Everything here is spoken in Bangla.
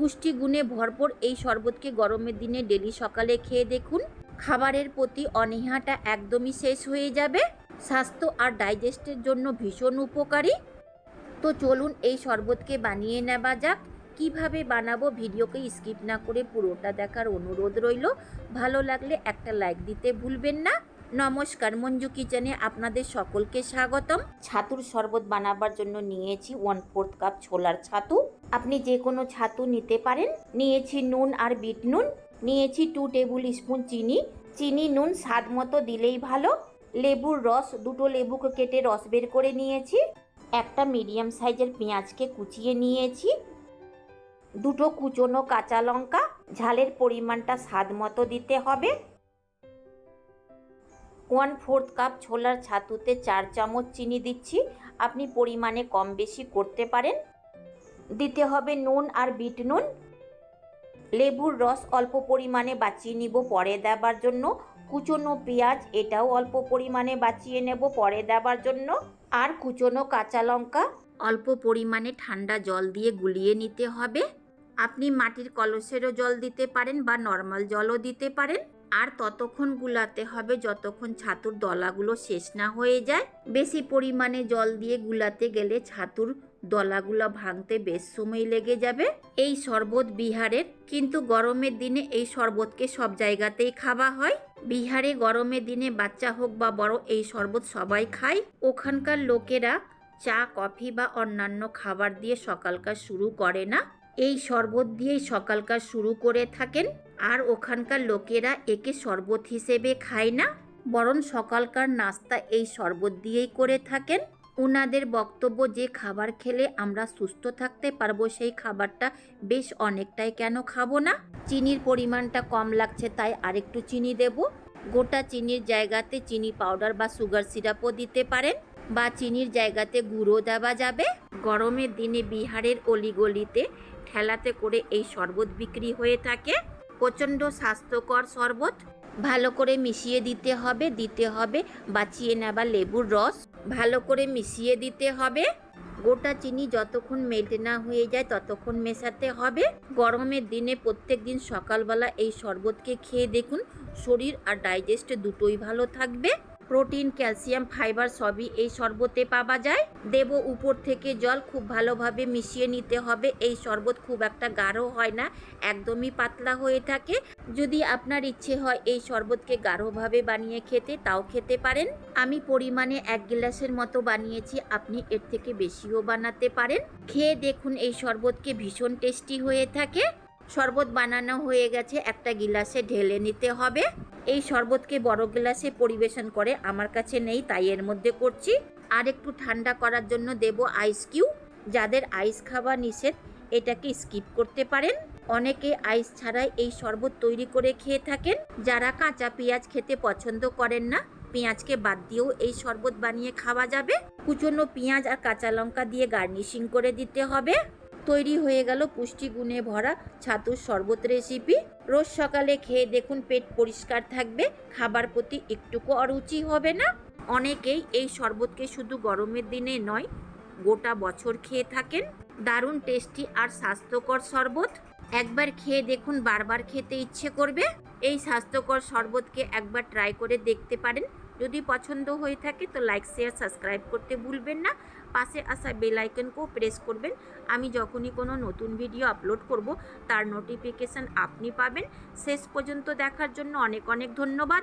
পুষ্টিগুণে ভরপুর এই শরবতকে গরমের দিনে ডেলি সকালে খেয়ে দেখুন। খাবারের প্রতি অনীহাটা একদমই শেষ হয়ে যাবে। স্বাস্থ্য আর ডাইজেস্টের জন্য ভীষণ উপকারী। তো চলুন এই শরবতকে বানিয়ে নেওয়া যাক। কিভাবে বানাবো ভিডিওকে স্কিপ না করে পুরোটা দেখার অনুরোধ রইল। ভালো লাগলে একটা লাইক দিতে ভুলবেন না। নমস্কার, মঞ্জু কিচেনে আপনাদের সকলকে স্বাগতম। ছাতুর শরবত বানাবার জন্য নিয়েছি 1/4 কাপ ছোলার ছাতু। আপনি যে কোনো ছাতু নিতে পারেন। নিয়েছি নুন আর বিট নুন। নিয়েছি 2 টেবিল স্পুন চিনি নুন স্বাদ মতো দিলেই ভালো। লেবুর রস, 2টো লেবুকে কেটে রস বের করে নিয়েছি। একটা মিডিয়াম সাইজের পেঁয়াজকে কুচিয়ে নিয়েছি। 2টো কুচনো কাঁচা লঙ্কা। ঝালের পরিমাণটা স্বাদ মতো দিতে হবে। 1/4 কাপ ছোলার ছাতুতে 4 চামচ চিনি দিচ্ছি। আপনি পরিমাণে কম বেশি করতে পারেন। দিতে হবে নুন আর বিট নুন। লেবুর রস অল্প পরিমাণে বাঁচিয়ে নিব পরে দেবার জন্য। কুচনো পেঁয়াজ, এটাও অল্প পরিমাণে বাঁচিয়ে নেব পরে দেবার জন্য। আর কুচনো কাঁচা লঙ্কা অল্প পরিমাণে ঠান্ডা জল দিয়ে গুলিয়ে নিতে হবে। আপনি মাটির কলসেরও জল দিতে পারেন বা নর্মাল জলও দিতে পারেন। আর ততক্ষণ গুলাতে হবে যতক্ষণ ছাতুর দলাগুলো শেষ না হয়ে যায়। বেশি পরিমাণে জল দিয়ে গুলাতে গেলে ছাতুর দলাগুলো ভাঙতে বেশ সময় লেগে যাবে। এই শরবত বিহারের, কিন্তু গরমের দিনে এই শরবতকে সব জায়গাতেই খাওয়া হয়। বিহারে গরমের দিনে বাচ্চা হোক বা বড় এই শরবত সবাই খায়। ওখানকার লোকেরা চা, কফি বা অন্যান্য খাবার দিয়ে সকালকার শুরু করে না, এই শরবত দিয়েই সকালকার শুরু করে থাকেন। আর ওখানকার লোকেরা একে শরবত হিসেবে খায় না, বরং সকালকার নাস্তা এই শরবত দিয়েই করে থাকেন। ওনাদের বক্তব্য, যে খাবার খেলে আমরা সুস্থ থাকতে পারবো সেই খাবারটা বেশ অনেকটাই কেন খাবো না। চিনির পরিমাণটা কম লাগছে তাই আরেকটু চিনি দেব। গোটা চিনির জায়গাতে চিনি পাউডার বা সুগার সিরাপও দিতে পারেন, বা চিনির জায়গাতে গুঁড়ো দেওয়া যাবে। গরমের দিনে বিহারের অলিগলিতে ঠেলাতে করে এই শরবত বিক্রি হয়ে থাকে। প্রচণ্ড স্বাস্থ্যকর শরবত। ভালো করে মিশিয়ে দিতে হবে বাঁচিয়ে নেওয়া লেবুর রস। ভালো করে মিশিয়ে দিতে হবে। গোটা চিনি যতক্ষণ মেল্ট না হয়ে যায় ততক্ষণ মেশাতে হবে। গরমের দিনে প্রত্যেক দিন সকালবেলা এই শরবতকে খেয়ে দেখুন, শরীর আর ডাইজেস্ট দুটোই ভালো থাকবে। প্রোটিন, ক্যালসিয়াম, ফাইবার সবই এই শরবতে পাওয়া যায়। দেব উপর থেকে জল, খুব ভালোভাবে মিশিয়ে নিতে হবে। এই শরবত খুব একটা গাঢ় হয় না, একদমই পাতলা হয়ে থাকে। যদি আপনার ইচ্ছে হয় এই শরবতকে গাঢ়ভাবে বানিয়ে খেতে, তাও খেতে পারেন। আমি পরিমাণে 1 গ্লাসের মতো বানিয়েছি, আপনি এর থেকে বেশিও বানাতে পারেন। খেয়ে দেখুন এই শরবতকে, ভীষণ টেস্টি হয়ে থাকে। শরবত বানানো হয়ে গেছে, একটা গিলাসে ঢেলে নিতে হবে। এই শরবতকে বড় গ্লাসে পরিবেশন করে আমার কাছে নেই, তাই এর মধ্যে করছি। আর একটু ঠান্ডা করার জন্য দেব আইস কিউব। যাদের আইস খাওয়া নিষেধ এটাকে স্কিপ করতে পারেন। অনেকে আইস ছাড়াই এই শরবত তৈরি করে খেয়ে থাকেন। যারা কাঁচা পেঁয়াজ খেতে পছন্দ করেন না, পেঁয়াজকে বাদ দিয়েও এই শরবত বানিয়ে খাওয়া যাবে। কুচনো পেঁয়াজ আর কাঁচা লঙ্কা দিয়ে গার্নিশিং করে দিতে হবে। তৈরি হয়ে গেল পুষ্টিগুণে ভরা ছাতুর শরবত রেসিপি। রোজ সকালে খেয়ে দেখুন, পেট পরিষ্কার থাকবে, খাবার প্রতি একটুকু অরুচি হবে না। অনেকেই এই শরবতকে শুধু গরমের দিনে নয়, গোটা বছর খেয়ে থাকেন। দারুণ টেস্টি আর স্বাস্থ্যকর শরবত। একবার খেয়ে দেখুন, বারবার খেতে ইচ্ছে করবে। এই স্বাস্থ্যকর শরবতকে একবার ট্রাই করে দেখতে পারেন। যদি পছন্দ হয়ে থাকে তো লাইক, শেয়ার, সাবস্ক্রাইব করতে ভুলবেন না। পাশে আসা বেল আইকনকেও প্রেস করবেন। আমি যখনই কোনো নতুন ভিডিও আপলোড করব তার নোটিফিকেশান আপনি পাবেন। শেষ পর্যন্ত দেখার জন্য অনেক অনেক ধন্যবাদ।